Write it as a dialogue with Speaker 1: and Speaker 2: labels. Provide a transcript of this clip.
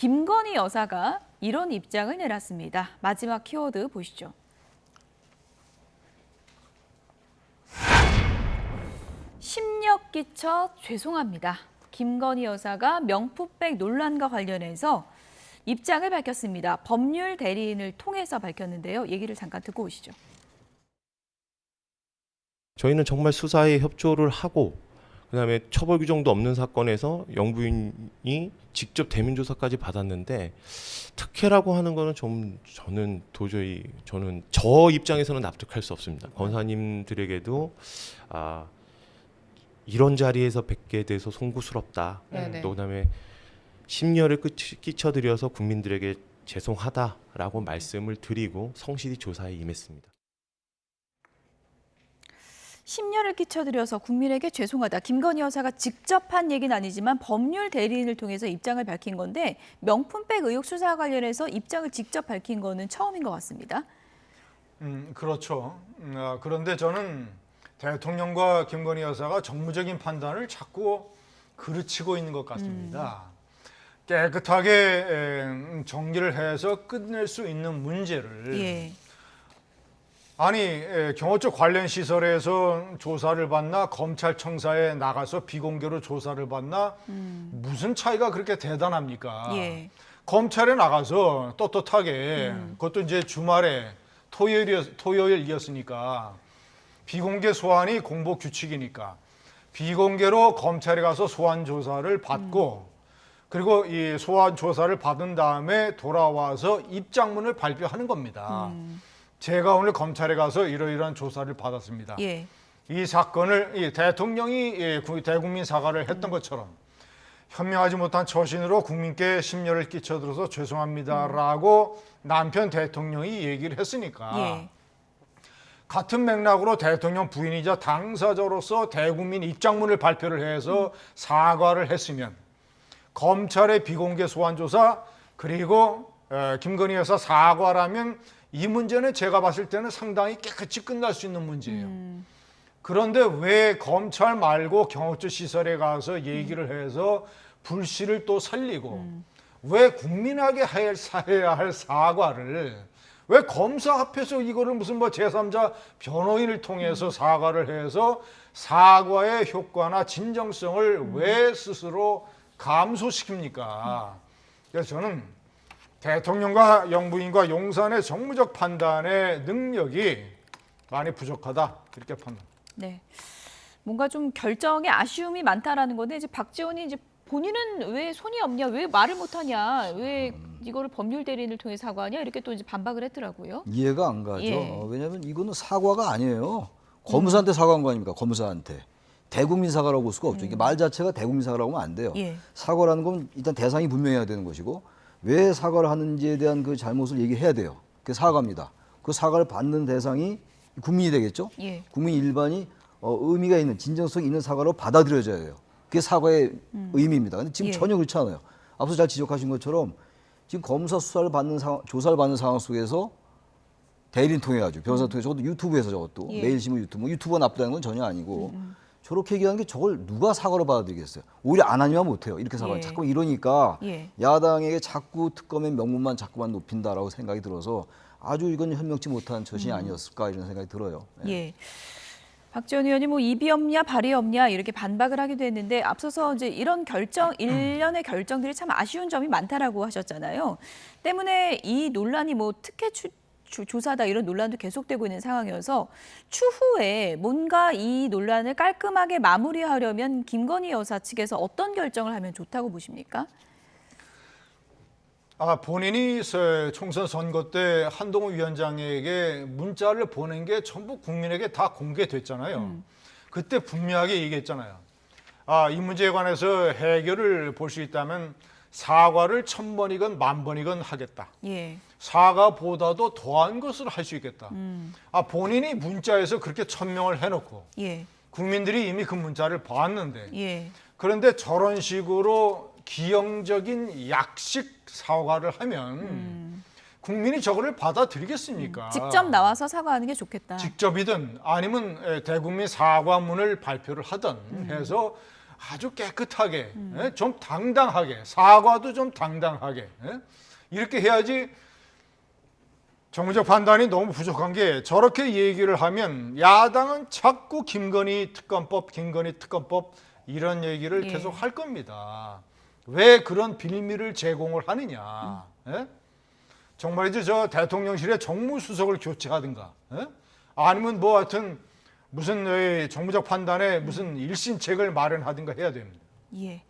Speaker 1: 김건희 여사가 이런 입장을 내놨습니다. 마지막 키워드 보시죠. 심력 끼쳐 죄송합니다. 김건희 여사가 명품백 논란과 관련해서 입장을 밝혔습니다. 법률 대리인을 통해서 밝혔는데요. 얘기를 잠깐 듣고 오시죠.
Speaker 2: 저희는 정말 수사에 협조를 하고 그다음에 처벌 규정도 없는 사건에서 영부인이 직접 대면 조사까지 받았는데 특혜라고 하는 거는 저는 도저히 저 입장에서는 납득할 수 없습니다. 검사님들에게도 이런 자리에서 뵙게 돼서 송구스럽다. 또 그다음에 심려를 끼쳐드려서 국민들에게 죄송하다라고 말씀을 드리고 성실히 조사에 임했습니다.
Speaker 1: 심려를 끼쳐드려서 국민에게 죄송하다. 김건희 여사가 직접 한 얘기는 아니지만 법률 대리인을 통해서 입장을 밝힌 건데 명품백 의혹 수사와 관련해서 입장을 직접 밝힌 거는 처음인 것 같습니다.
Speaker 3: 그렇죠. 그런데 저는 대통령과 김건희 여사가 정무적인 판단을 자꾸 그르치고 있는 것 같습니다. 깨끗하게 정리를 해서 끝낼 수 있는 문제를 아니 경호처 관련 시설에서 조사를 받나 검찰청사에 나가서 비공개로 조사를 받나 무슨 차이가 그렇게 대단합니까? 검찰에 나가서 떳떳하게 그것도 이제 주말에 토요일이었으니까 비공개 소환이 공보 규칙이니까 비공개로 검찰에 가서 소환 조사를 받고 그리고 이 소환 조사를 받은 다음에 돌아와서 입장문을 발표하는 겁니다. 제가 오늘 검찰에 가서 이러이러한 조사를 받았습니다. 이 사건을 대통령이 대국민 사과를 했던 것처럼 현명하지 못한 처신으로 국민께 심려를 끼쳐들어서 죄송합니다라고 남편 대통령이 얘기를 했으니까 같은 맥락으로 대통령 부인이자 당사자로서 대국민 입장문을 발표를 해서 사과를 했으면 검찰의 비공개 소환 조사 그리고 김건희 여사 사과라면 이 문제는 제가 봤을 때는 상당히 깨끗이 끝날 수 있는 문제예요. 그런데 왜 검찰 말고 경호처 시설에 가서 얘기를 해서 불씨를 또 살리고 왜 국민에게 해야 할 사과를 왜 검사 앞에서 이거를 무슨 제3자 변호인을 통해서 사과를 해서 사과의 효과나 진정성을 왜 스스로 감소시킵니까? 그래서 저는 대통령과 영부인과 용산의 정무적 판단의 능력이 많이 부족하다 이렇게 판단.
Speaker 1: 네, 뭔가 좀 결정에 아쉬움이 많다라는 건데 이제 박지원이 이제 본인은 왜 손이 없냐, 왜 말을 못하냐, 왜 이거를 법률 대리인을 통해 사과하냐 이렇게 또 이제 반박을 했더라고요.
Speaker 4: 이해가 안 가죠. 왜냐하면 이거는 사과가 아니에요. 검사한테 사과한 거 아닙니까? 검사한테. 대국민 사과라고 볼 수가 없죠. 이게 말 자체가 대국민 사과라고 하면 안 돼요. 사과라는 건 일단 대상이 분명해야 되는 것이고 왜 사과를 하는지에 대한 그 잘못을 얘기해야 돼요. 그게 사과입니다. 그 사과를 받는 대상이 국민이 되겠죠. 국민 일반이 의미가 있는 진정성 있는 사과로 받아들여져야 돼요. 그게 사과의 의미입니다. 근데 지금 전혀 그렇지 않아요. 앞서 잘 지적하신 것처럼 지금 검사 수사를 받는 조사를 받는 상황 속에서 대리인 통해 가지고 변호사 통해 저것도 유튜브에서 저것도 매일신문 유튜브가 나쁘다는 건 전혀 아니고 저렇게 얘기하는 게 저걸 누가 사과로 받아들이겠어요. 오히려 안 하니만 못해요. 이렇게 사과를 자꾸 이러니까 야당에게 자꾸 특검의 명분만 자꾸만 높인다라고 생각이 들어서 아주 이건 현명치 못한 처신이 아니었을까 이런 생각이 들어요.
Speaker 1: 박지원 의원이 뭐 입이 없냐 발이 없냐 이렇게 반박을 하기도 했는데 앞서서 이제 이런 일련의 결정들이 참 아쉬운 점이 많다라고 하셨잖아요. 때문에 이 논란이 뭐 특혜 조사다 이런 논란도 계속되고 있는 상황이어서 추후에 뭔가 이 논란을 깔끔하게 마무리하려면 김건희 여사 측에서 어떤 결정을 하면 좋다고 보십니까?
Speaker 3: 본인이 총선 선거 때 한동훈 위원장에게 문자를 보낸 게 전부 국민에게 다 공개됐잖아요. 그때 분명하게 얘기했잖아요. 이 문제에 관해서 해결을 볼 수 있다면 사과를 1000번이건 10,000번이건 하겠다. 사과보다도 더한 것을 할 수 있겠다. 본인이 문자에서 그렇게 천명을 해놓고 국민들이 이미 그 문자를 봤는데 그런데 저런 식으로 기형적인 약식 사과를 하면 국민이 저거를 받아들이겠습니까?
Speaker 1: 직접 나와서 사과하는 게 좋겠다.
Speaker 3: 직접이든 아니면 대국민 사과문을 발표를 하든 해서 아주 깨끗하게, 예? 좀 당당하게, 사과도 좀 당당하게, 예? 이렇게 해야지. 정무적 판단이 너무 부족한 게 저렇게 얘기를 하면 야당은 자꾸 김건희 특검법 이런 얘기를
Speaker 1: 예.
Speaker 3: 계속 할 겁니다. 왜 그런 빌미를 제공을 하느냐. 예? 정말이지 저 대통령실에 정무수석을 교체하든가, 예? 아니면 뭐 하여튼 무슨 정무적 판단에 무슨 일신책을 마련하든가 해야 됩니다.
Speaker 1: 예.